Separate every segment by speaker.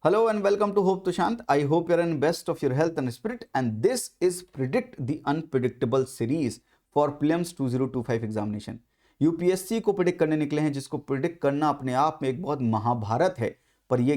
Speaker 1: Hello and welcome to Hope Tushant. I hope you're in best of your health and spirit, and this is Predict the Unpredictable series for prelims 2025 examination. UPSC को predict करने निकले हैं, जिसको predict करना अपने आप में एक बहुत महाभारत है। पर ये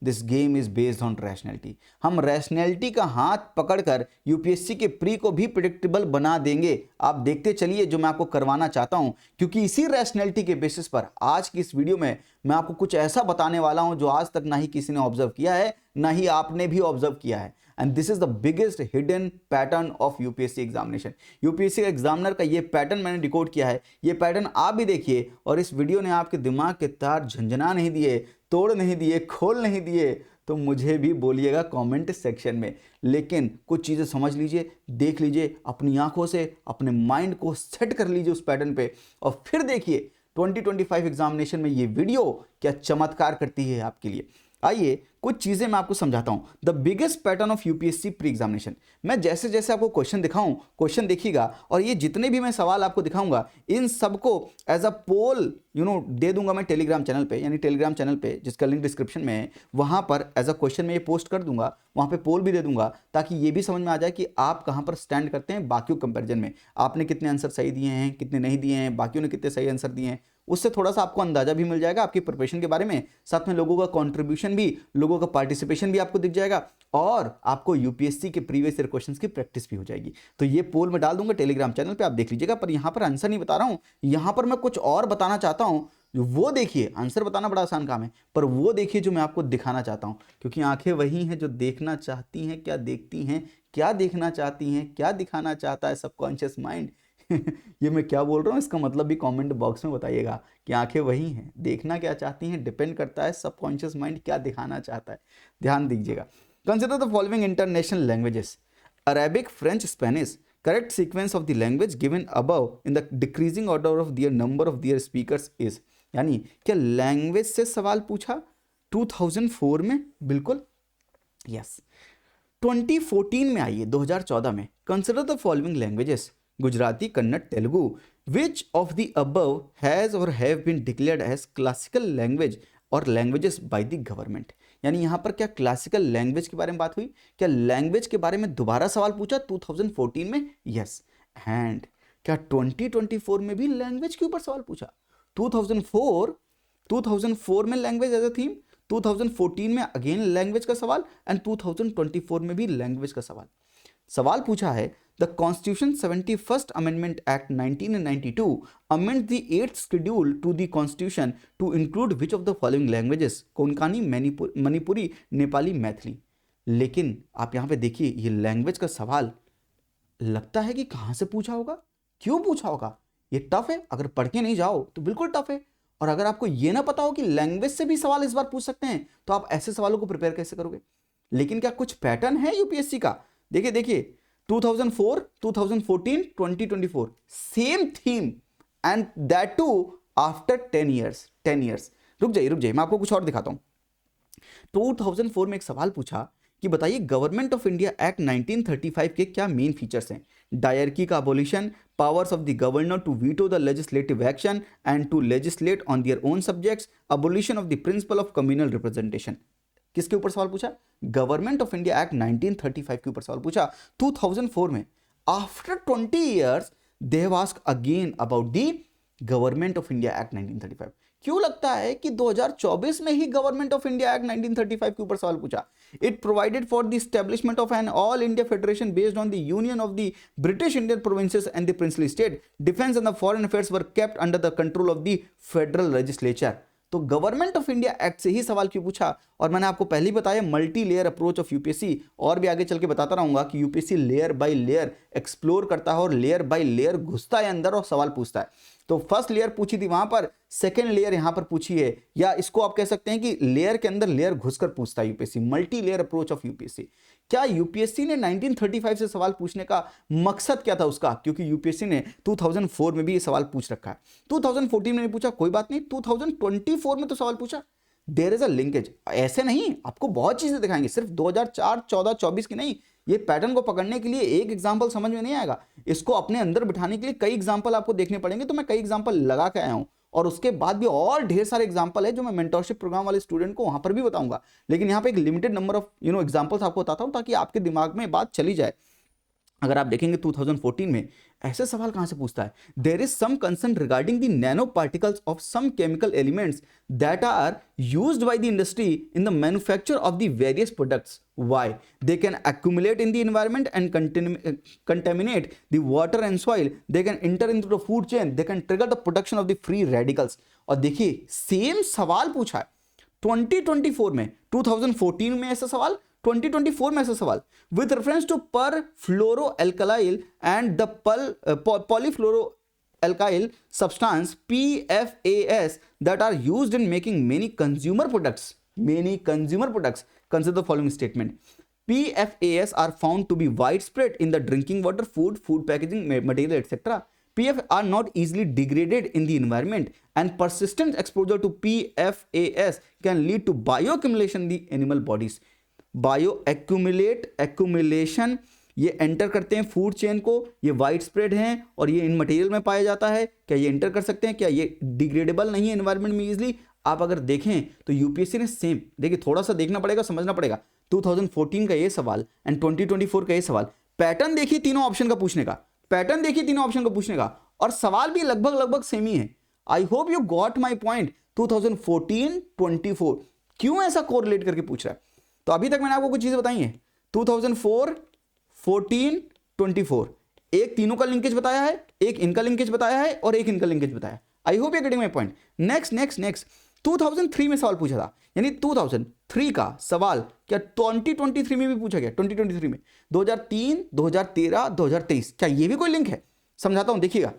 Speaker 1: this game is based on rationality. हम रैशनैलिटी का हाथ पकड़कर यूपीएससी के प्री को भी प्रिडिक्टेबल बना देंगे। आप देखते चलिए जो मैं आपको करवाना चाहता हूं, क्योंकि इसी रैशनैलिटी के बेसिस पर आज की इस वीडियो में मैं आपको कुछ ऐसा बताने वाला हूं जो आज तक ना ही किसी ने ऑब्जर्व किया है, ना ही आपने भी ऑब्जर्व किया है। And this is the biggest hidden pattern of UPSC examination. UPSC examiner का ये पैटर्न मैंने डिकोड किया है। ये पैटर्न आप भी देखिए, और इस वीडियो ने आपके दिमाग के तार झंझना नहीं दिए, तोड़ नहीं दिए, खोल नहीं दिए, तो मुझे भी बोलिएगा कमेंट सेक्शन में। लेकिन कुछ चीज़ें समझ लीजिए, देख लीजिए अपनी आंखों से, अपने माइंड को सेट कर लीजिए उस पैटर्न पे, और फिर देखिए 2025 एग्जामिनेशन में ये वीडियो क्या चमत्कार करती है आपके लिए। आइए कुछ चीजें मैं आपको समझाता हूं। The biggest pattern of UPSC pre examination. मैं जैसे जैसे आपको क्वेश्चन दिखाऊं, क्वेश्चन देखिएगा, और ये जितने भी मैं सवाल आपको दिखाऊंगा इन सबको एज अ पोल दे दूंगा मैं टेलीग्राम चैनल पे, यानी टेलीग्राम चैनल पे जिसका लिंक डिस्क्रिप्शन में है, वहां पर एज अ क्वेश्चन में ये पोस्ट कर दूंगा, वहां पे पोल भी दे दूंगा, ताकि ये भी समझ में आ जाए कि आप कहां पर स्टैंड करते हैं बाकियों कंपेरिजन में। आपने कितने आंसर सही दिए हैं, कितने नहीं दिए हैं, बाकियों ने कितने सही आंसर दिए हैं, उससे थोड़ा सा आपको अंदाजा भी मिल जाएगा आपकी प्रिपरेशन के बारे में। साथ में लोगों का कंट्रीब्यूशन भी, लोगों का पार्टिसिपेशन भी आपको दिख जाएगा, और आपको यूपीएससी के प्रीवियस ईयर क्वेश्चंस की प्रैक्टिस भी हो जाएगी। तो ये पोल मैं डाल दूंगा टेलीग्राम चैनल पे, आप देख लीजिएगा। पर यहां पर आंसर नहीं बता रहा हूं, यहां पर मैं कुछ और बताना चाहता हूं। वो देखिए, आंसर बताना बड़ा आसान काम है, पर वो देखिए जो मैं आपको दिखाना चाहता हूं, क्योंकि आंखें वही हैं जो देखना चाहती हैं क्या देखती हैं, क्या देखना चाहती हैं क्या दिखाना चाहता है सबकॉन्शियस माइंड। ये मैं क्या बोल रहा हूँ, इसका मतलब भी कमेंट बॉक्स में बताइएगा कि आंखें वही हैं, देखना क्या चाहती हैं डिपेंड करता है सबकॉन्शियस माइंड क्या दिखाना चाहता है। ध्यान दीजिएगा। Consider the following international languages: Arabic, French, Spanish. Correct sequence of the language given above in the decreasing order of their number of their speakers is. यानी क्या लैंग्वेज से सवाल पूछा 2004 में? बिल्कुल यस। 2014 में आइए, 2014 में, consider the following languages: Gujarati, Kannada, Telugu. Which of the above has or have been declared as classical language or languages by the government. यानी यहां पर क्या क्लासिकल लैंग्वेज के बारे में बात हुई? क्या लैंग्वेज के बारे में दोबारा सवाल पूछा 2014 में? यस। एंड क्या 2024 में भी लैंग्वेज के ऊपर सवाल पूछा? 2004 में लैंग्वेज एज अ थीम, 2014 में अगेन लैंग्वेज का सवाल, एंड 2024 में भी लैंग्वेज का सवाल। सवाल पूछा है the constitution 71st amendment act 1992 amends the 8th schedule to the constitution to include which of the following languages? Konkani, Manipuri, Nepali, Maithili. लेकिन आप यहां पे देखिए, ये लैंग्वेज का सवाल लगता है कि कहां से पूछा होगा, क्यों पूछा होगा। ये टफ है, अगर पढ़ के नहीं जाओ तो बिल्कुल टफ है। और अगर आपको ये ना पता हो कि लैंग्वेज से भी सवाल इस बार पूछ सकते हैं, तो आप ऐसे सवालों को प्रिपेयर कैसे करोगे। लेकिन क्या कुछ पैटर्न है यूपीएससी का? देखिए 2004, 2014, 2024 same theme, and that too after 10 years. रुक जाइए, मैं आपको कुछ और दिखाता हूं। 2004 में एक सवाल पूछा कि बताइए गवर्नमेंट ऑफ इंडिया एक्ट 1935 के क्या मेन फीचर्स हैं? डायरकी का abolition, powers of the governor to veto the legislative action and to legislate on their own subjects, abolition of the principle of communal representation. किसके ऊपर सवाल पूछा? Government of India act 1935 के ऊपर सवाल पूछा 2004 में। After 20 years they have asked again about the government of India act 1935। क्यों लगता है कि 2024 में ही गवर्नमेंट ऑफ इंडिया एक्ट 1935 के ऊपर सवाल पूछा? It provided for the establishment of an all India federation based on the union of the British Indian provinces and the princely state. Defence and the foreign affairs were kept under the control of the federal legislature. तो government of India act से ही सवाल क्यों पूछा? और मैंने आपको पहले ही बताया multi layer approach of UPSC, और भी आगे चल के बताता रहूंगा कि UPSC layer by layer explore करता है और लेयर बाय लेयर घुसता है अंदर और सवाल पूछता है। तो फर्स्ट लेयर पूछी थी वहां पर, सेकेंड लेयर यहां पर पूछी है, या इसको आप कह सकते हैं कि लेयर के अंदर लेयर घुसकर पूछता है UPSC, multi layer approach of UPSC. क्या यूपीएससी ने 1935 से सवाल पूछने का मकसद क्या था उसका? क्योंकि यूपीएससी ने 2004 में भी ये सवाल पूछ रखा है, 2014 में नहीं पूछा, कोई बात नहीं, 2024 में तो सवाल पूछा। There is a linkage. ऐसे नहीं, आपको बहुत चीजें दिखाएंगे, सिर्फ 2004, 14, 24 की नहीं। ये पैटर्न को पकड़ने के लिए एक एग्जाम्पल समझ में नहीं आएगा, इसको अपने अंदर बिठाने के लिए कई एग्जाम्पल आपको देखने पड़ेंगे। तो मैं कई एग्जाम्पल लगा के आया हूं, और उसके बाद भी और ढेर सारे एग्जांपल है जो मैं मेंटरशिप प्रोग्राम वाले स्टूडेंट को वहां पर भी बताऊंगा, लेकिन यहाँ पे एक लिमिटेड नंबर ऑफ एग्जांपल्स आपको बताता हूं ताकि आपके दिमाग में बात चली जाए। अगर आप देखेंगे 2014 में ऐसे सवाल कहां से पूछता है, there is some concern regarding the nanoparticles of some chemical elements that are used by the industry in the manufacture of the various products, why they can accumulate in the environment and contaminate the water and soil, they can enter into the food chain, they can trigger the production of the free radicals. और देखिए same सवाल पूछा है 2024 में, 2014 में ऐसा सवाल, 2024 में ऐसा सवाल, with reference to per fluoroalkyl and the polyfluoroalkyl substance PFAS that are used in making many consumer products. Consider the following statement. PFAS are found to be widespread in the drinking water, food packaging material, etc. PFAS are not easily degraded in the environment, and persistent exposure to PFAS can lead to bioaccumulation in the animal bodies. Bio accumulation, ये enter करते हैं food chain को, ये wide spread हैं और ये इन material में पाया जाता है। क्या ये एंटर कर सकते हैं? क्या ये डिग्रेडेबल नहीं है एनवायरनमेंट में इजीली? आप अगर देखें तो यूपीएससी ने सेम, देखिए थोड़ा सा देखना पड़ेगा, समझना पड़ेगा, 2014 का ये सवाल एंड 2024 का ये सवाल, पैटर्न देखिए तीनों ऑप्शन का पूछने का, पैटर्न देखिए तीनों ऑप्शन का पूछने का, और सवाल भी लगभग सेम ही है। I hope you got my point. 2014-24 क्यों ऐसा कोरिलेट करके पूछ रहा है? तो अभी तक मैंने आपको कुछ चीजें बताई हैं, 2004, 14, 24, एक तीनों का लिंकेज बताया है, एक इनका लिंकेज बताया है और एक इनका लिंकेज बताया है। I hope you getting my point. Next 2003 में सवाल पूछा था, यानी 2003 का सवाल क्या 2023 में भी पूछा गया? 2023 में 2003, 2013, 2023, क्या ये भी कोई लिंक है? समझाता हूं, देखिएगा,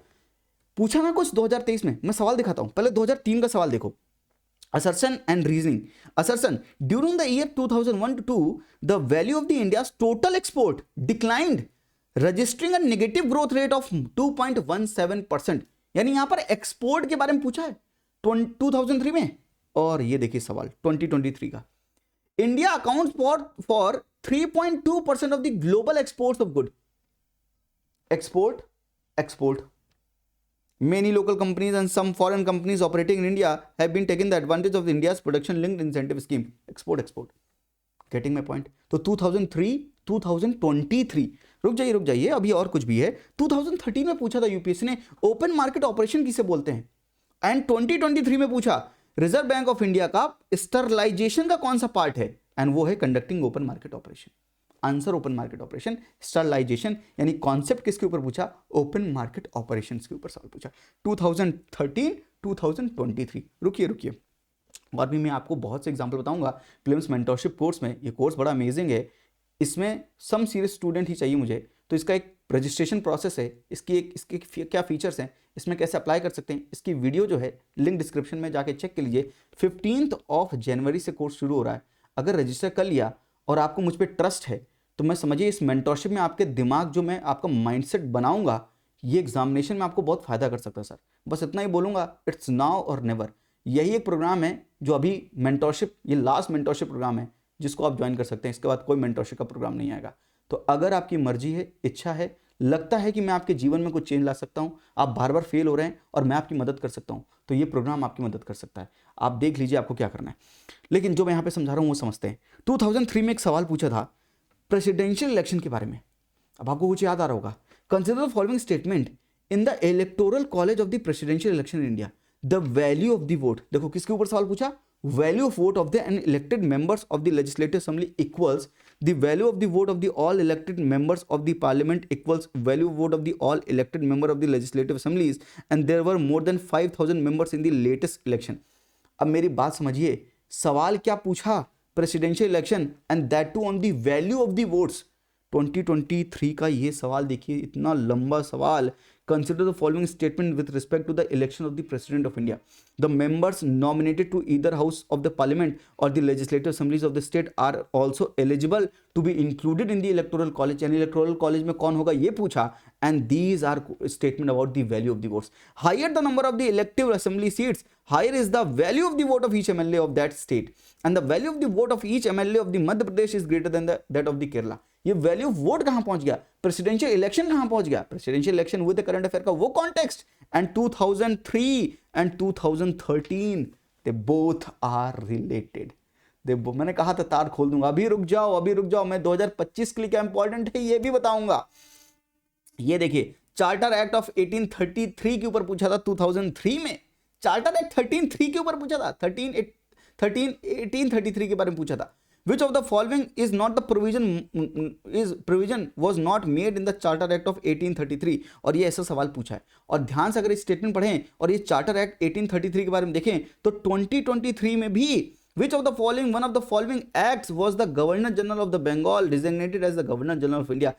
Speaker 1: पूछा ना कुछ 2023 में, मैं सवाल दिखाता हूं। पहले 2003 का सवाल देखो, assertion and reasoning. Assertion: during the year 2001 to 2, the value of the India's total export declined, registering a negative growth rate of 2.17%. यानी यहां पर एक्सपोर्ट के बारे में पूछा है 2003 में। और ये देखिए सवाल 2023 का, India accounts for 3.2% of the global exports of good. Export Many local companies and some foreign companies operating in India have been taking the advantage of India's production-linked incentive scheme. Export. Getting my point? तो 2003, 2023, रुक जाइए, अभी और कुछ भी है। 2013 में पूछा था यूपीएससी ने, ओपन मार्केट ऑपरेशन किसे बोलते हैं? एंड 2023 में पूछा, रिजर्व बैंक ऑफ इंडिया का स्टरलाइजेशन का कौन सा पार्ट है? एंड वो है conducting open market operation. Answer open market operation. Sterilisation यानी कॉन्सेप्ट किसके ऊपर पूछा? ओपन मार्केट ऑपरेशंस के ऊपर सवाल पूछा 2013, 2023। रुकिए, और भी मैं आपको बहुत से एग्जांपल बताऊंगा प्रीलिम्स मेंटरशिप कोर्स में। ये कोर्स बड़ा अमेजिंग है, इसमें सम सीरियस स्टूडेंट ही चाहिए मुझे, तो इसका एक रजिस्ट्रेशन प्रोसेस है, इसके क्या फीचर्स हैं, इसमें कैसे अप्लाई कर सकते हैं, इसकी वीडियो जो है लिंक डिस्क्रिप्शन में जाके चेक कर लीजिए। 15 जनवरी से कोर्स शुरू हो रहा है। अगर रजिस्टर कर लिया और आपको मुझ पर ट्रस्ट है तो मैं समझिए इस मेंटरशिप में आपके दिमाग, जो मैं आपका माइंडसेट बनाऊंगा, ये एग्जामिनेशन में आपको बहुत फायदा कर सकता है सर। बस इतना ही बोलूंगा, इट्स नाउ और नेवर। यही एक प्रोग्राम है जो अभी मेंटरशिप, ये लास्ट मेंटरशिप प्रोग्राम है जिसको आप ज्वाइन कर सकते हैं। इसके बाद कोई मेंटरशिप का प्रोग्राम नहीं आएगा। तो अगर आपकी मर्जी है, इच्छा है, लगता है कि मैं आपके जीवन में कुछ चेंज ला सकता हूं, आप बार बार फेल हो रहे हैं और मैं आपकी मदद कर सकता हूं, तो ये प्रोग्राम आपकी मदद कर सकता है। आप देख लीजिए आपको क्या करना है। लेकिन जो मैं यहाँ पे समझा रहा हूँ वो समझते हैं। 2003 में एक सवाल पूछा था प्रेसिडेंशियल इलेक्शन के बारे में। अब आपको कुछ याद आ रहा होगा। Consider the following statement in the electoral college of the presidential election in India, the value of the vote. देखो किसके ऊपर सवाल पूछा? Value of vote of the elected members of the legislative assembly equals the value of the vote of the all elected members of the parliament equals value of vote of the all elected member of the legislative assemblies and there were more than 5000 members in the latest election. अब मेरी बात समझिए, सवाल क्या पूछा? Presidential election and that too on the value of the votes. 2023 का ये सवाल देखिए, इतना लंबा सवाल। Consider the following statement with respect to the election of the president of India, the members nominated to either house of the parliament or the legislative assemblies of the state are also eligible to be included in the electoral college. यानी electoral college में कौन होगा ये पूछा। And these are statement about the value of the votes. Higher the number of the elective assembly seats, higher is the value of the vote of each MLA of that state, and the value of the vote of each MLA of the Madhya Pradesh is greater than that of the Kerala। ये value of vote कहां पहुंच गया, presidential election कहां पहुंच गया, presidential election with the current affair का वो context, and 2003 and 2013 they both are related. मैंने कहा था तार खोल दूंगा, अभी रुक जाओ, मैं 2025 के लिए क्या इंपॉर्टेंट है ये भी बताऊंगा। ये देखिए चार्टर एक्ट ऑफ 1833 के ऊपर पूछा था 2003 में, चार्टर एक्ट 13 के ऊपर पूछा था, 1833 के बारे में पूछा था। Which of the following is not the provision was not made in the Charter Act of 1833? और ये ऐसा सवाल पूछा है, और ध्यान से अगर इस स्टेटमेंट पढ़ें और ये चार्टर एक्ट 1833 के बारे में देखें तो 2023 में भी which of the following one of the following acts was the Governor General of the Bengal designated as the Governor General of India?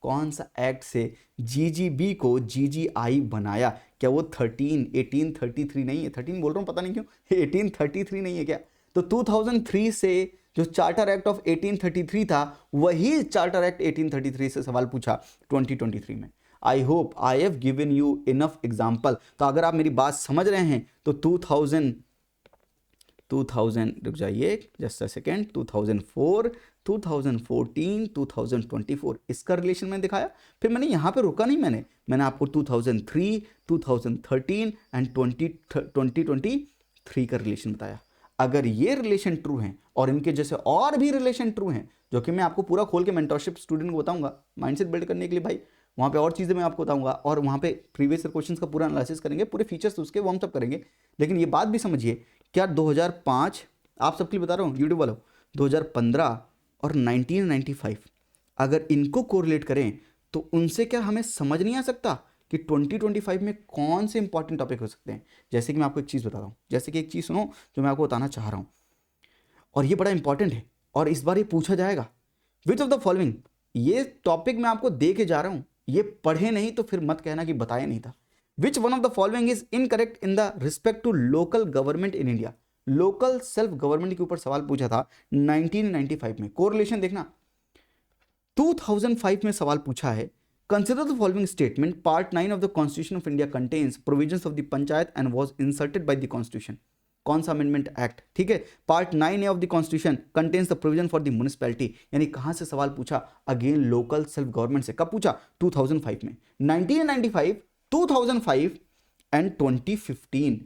Speaker 1: कौन सा एक्ट से जीजीबी को जीजीआई बनाया? क्या वो 1833 नहीं है? 13 बोल रहा हूं, पता नहीं क्यों 1833 नहीं है क्या? तो 2003 से जो चार्टर एक्ट ऑफ 1833 था वही चार्टर एक्ट 1833 से सवाल पूछा 2023 में। I hope I have given you enough example. तो अगर आप मेरी बात समझ रहे हैं तो 2000 रुक जाइए जस्ट अ सेकेंड, 2004, 2014, 2024 इसका रिलेशन मैंने दिखाया। फिर मैंने यहाँ पे रुका नहीं, मैंने आपको 2003, 2013 एंड 2023 का रिलेशन बताया। अगर ये रिलेशन ट्रू हैं और इनके जैसे और भी रिलेशन ट्रू हैं, जो कि मैं आपको पूरा खोल के मेंटरशिप स्टूडेंट को बताऊंगा माइंडसेट बिल्ड करने के लिए भाई, वहाँ पे और चीज़ें मैं आपको बताऊंगा, और वहाँ पे प्रीवियस ईयर क्वेश्चंस का पूरा एनालिसिस करेंगे, पूरे फीचर्स उसके वो हम सब करेंगे। लेकिन ये बात भी समझिए, क्या 2005 आप सबके लिए बता रहा हूँ यूट्यूब वालों, 2015 और 1995 अगर इनको कोरिलेट करें तो उनसे क्या हमें समझ नहीं आ सकता कि 2025 में कौन से इंपॉर्टेंट टॉपिक हो सकते हैं? जैसे कि मैं आपको एक चीज़ बताता हूँ, जैसे कि एक चीज़ सुनो जो मैं आपको बताना चाह रहा हूँ, और ये बड़ा इंपॉर्टेंट है और इस बार ये पूछा जाएगा। विच ऑफ द फॉलोइंग, ये टॉपिक मैं आपको दे के जा रहा हूँ, ये पढ़े नहीं तो फिर मत कहना कि बताया नहीं था। Which one of the following is incorrect in the respect to local government in India? Local self government के ऊपर सवाल पूछा था 1995 में। कोरिलेशन देखना, 2005 में सवाल पूछा है, consider the following statement, part 9 of the constitution of India contains provisions of the panchayat and was inserted by the constitution. कौन सा अमेंडमेंट एक्ट? ठीक है, part 9A of the constitution contains the provision for the municipality. यानी कहां से सवाल पूछा? Again local self government से। कब पूछा? 2005 में। 1995, 2005 and 2015।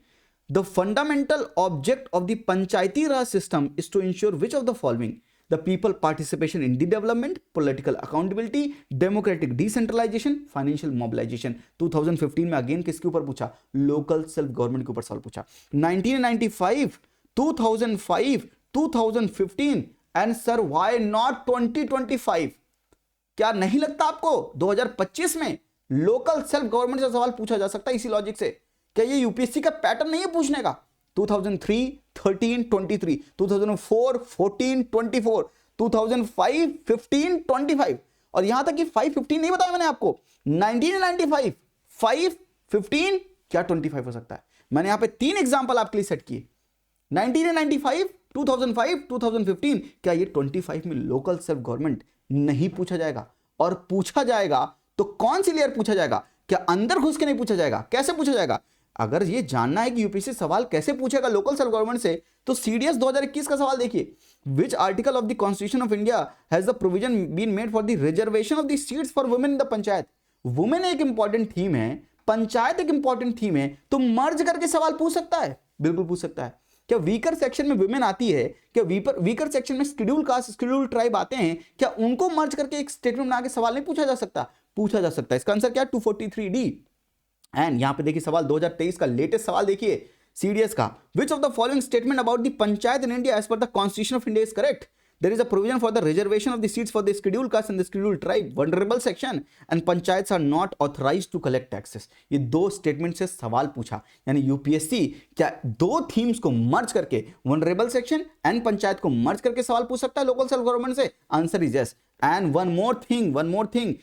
Speaker 1: The fundamental object of the Panchayati Raj system is to ensure which of the following? The people participation in the development, political accountability, democratic decentralization, financial mobilization। 2015 में again किसके ऊपर पूछा? Local self government के ऊपर सवाल पूछा। 1995, 2005, 2015 and sir why not 2025? क्या नहीं लगता आपको 2025 में लोकल सेल्फ गवर्नमेंट से सवाल पूछा जा सकता है इसी लॉजिक से? क्या ये यूपीएससी का पैटर्न नहीं है पूछने का? 2003, 13, 23, 2004, 14, 24, 2005, 15, 25, और यहां तक कि 5, 15 नहीं बताया मैंने आपको। 1995, 5, 15, क्या 25 हो सकता है? मैंने यहां पे 3 एग्जांपल आपके लिए सेट किए। 1995, 2005, 2015, क्या ये 25 में लोकल सेल्फ गवर्नमेंट नहीं पूछा जाएगा? और पूछा जाएगा तो कौन सी लेयर पूछा जाएगा? क्या अंदर घुस के नहीं पूछा जाएगा? कैसे पूछा जाएगा? अगर ये जानना है कि यूपीएससी सवाल कैसे पूछेगा लोकल सेल्फ गवर्नमेंट से, तो सीडीएस 2021 का सवाल देखिए। Which article of the constitution of India has the provision been made for the reservation of the seats for women in the panchayat? Women एक इंपॉर्टेंट थीम है, पंचायत एक इंपॉर्टेंट थीम है, तो मर्ज करके सवाल पूछ सकता है, बिल्कुल पूछ सकता है। क्या वीकर सेक्शन में वुमेन आती है? क्या वीकर सेक्शन में शेड्यूल कास्ट, शेड्यूल ट्राइब आते हैं? क्या उनको मर्ज करके एक स्टेटमेंट बना के सवाल नहीं पूछा जा सकता? पूछा जा सकता है। इसका आंसर क्या है? 243D। एंड यहां पे देखिए सवाल 2023 का लेटेस्ट सवाल देखिए सीडीएस का। Which of the following statement about the panchayat in India as per the constitution of India is correct? There is a provision for the reservation of the seats for the scheduled caste and the scheduled tribe, vulnerable section, and panchayats are not authorized to collect taxes। ये 2 statement से सवाल पूछा, यानी UPSC क्या 2 themes को मर्ज करके vulnerable section and panchayat को मर्ज करके सवाल पूछ सकता है लोकल सेल्फ गवर्नमेंट से? Answer is yes. And one more thing,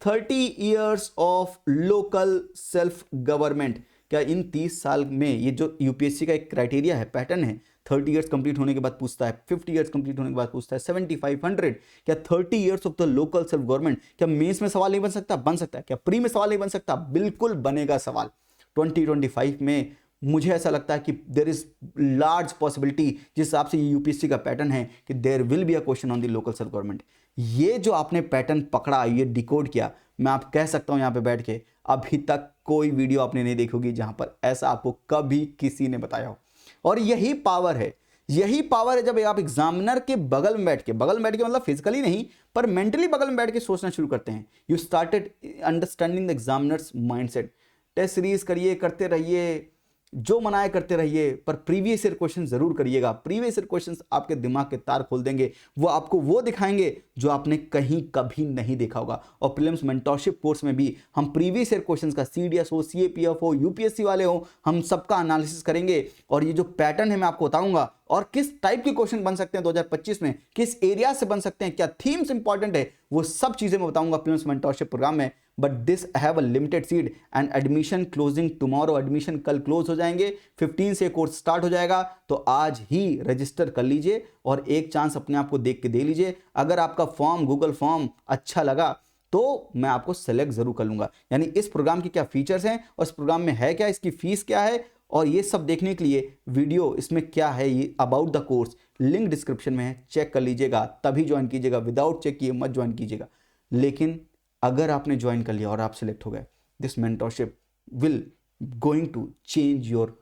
Speaker 1: 30 years of local self government. क्या इन 30 साल में, ये जो यूपीएससी का एक क्राइटेरिया है, पैटर्न है, 30 इयर्स कंप्लीट होने के बाद पूछता है, 50 इयर्स कंप्लीट होने के बाद पूछता है, 75, 100, क्या 30 years of the local self government, क्या मेंस में सवाल नहीं बन सकता? बन सकता है। क्या प्री में सवाल नहीं बन सकता? बिल्कुल बनेगा सवाल। 2025 में मुझे ऐसा लगता है कि देर इज लार्ज पॉसिबिलिटी, जिस हिसाब से ये यूपीएससी का पैटर्न है, कि there will be a question on the local self government. ये जो आपने पैटर्न पकड़ा, ये डिकोड किया, मैं आप कह सकता हूं यहां पे बैठ के, अभी तक कोई वीडियो आपने नहीं देखी होगी जहां पर ऐसा आपको कभी किसी ने बताया हो। और यही पावर है, यही पावर है जब आप एग्जामिनर के बगल में बैठ के मतलब फिजिकली नहीं पर मेंटली बगल में बैठ के सोचना शुरू करते हैं। You started understanding the examiners mindset. Test series करिए, करते रहिए, जो मनाए करते रहिए, पर प्रीवियस ईयर क्वेश्चन जरूर करिएगा। प्रीवियस ईयर क्वेश्चंस आपके दिमाग के तार खोल देंगे, वो आपको वो दिखाएंगे जो आपने कहीं कभी नहीं देखा होगा। और प्रीलिम्स मेंटरशिप कोर्स में भी हम प्रीवियस ईयर क्वेश्चंस का, सीडीएस हो, सीएपीएफ हो, यूपीएससी वाले हो, हम सबका एनालिसिस करेंगे। और ये जो पैटर्न है मैं आपको बताऊंगा, और किस टाइप के क्वेश्चन बन सकते हैं 2025 में, किस एरिया से बन सकते हैं, क्या थीम्स इंपॉर्टेंट है, वो सब चीजें मैं बताऊंगा प्रीलिम्स मेंटरशिप प्रोग्राम में। But this have a limited seat and admission closing tomorrow. Admission कल क्लोज हो जाएंगे, 15 से कोर्स स्टार्ट हो जाएगा, तो आज ही रजिस्टर कर लीजिए और एक चांस अपने आप को देख के दे लीजिए। अगर आपका फॉर्म, गूगल फॉर्म अच्छा लगा तो मैं आपको सेलेक्ट जरूर कर लूंगा। यानी इस प्रोग्राम की क्या फीचर्स हैं और इस प्रोग्राम में है क्या, इसकी फीस क्या है, और ये सब देखने के लिए वीडियो इसमें क्या है, ये about the course link description में है, चेक कर लीजिएगा, तभी ज्वाइन कीजिएगा। विदाउट चेक किए मत ज्वाइन कीजिएगा। लेकिन अगर आपने ज्वाइन कर लिया और आप सिलेक्ट हो गए, this mentorship will going to change your,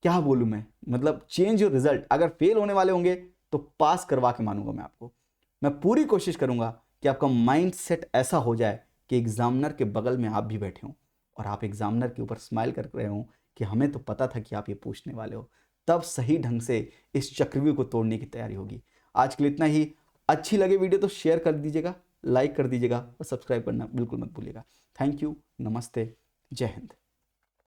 Speaker 1: क्या बोलूं मैं, मतलब चेंज योर रिजल्ट। अगर फेल होने वाले होंगे तो पास करवा के मानूंगा मैं आपको। मैं पूरी कोशिश करूंगा कि आपका माइंड सेट ऐसा हो जाए कि एग्जामिनर के बगल में आप भी बैठे हों और आप एग्जामिनर के ऊपर स्माइल कर रहे हो कि हमें तो पता था कि आप ये पूछने वाले हो। तब सही ढंग से इस चक्रव्यूह को तोड़ने की तैयारी होगी। आज के लिए इतना ही। अच्छी लगे वीडियो तो शेयर कर दीजिएगा, लाइक कर दीजिएगा और सब्सक्राइब करना बिल्कुल मत भूलिएगा। थैंक यू, नमस्ते, जय हिंद।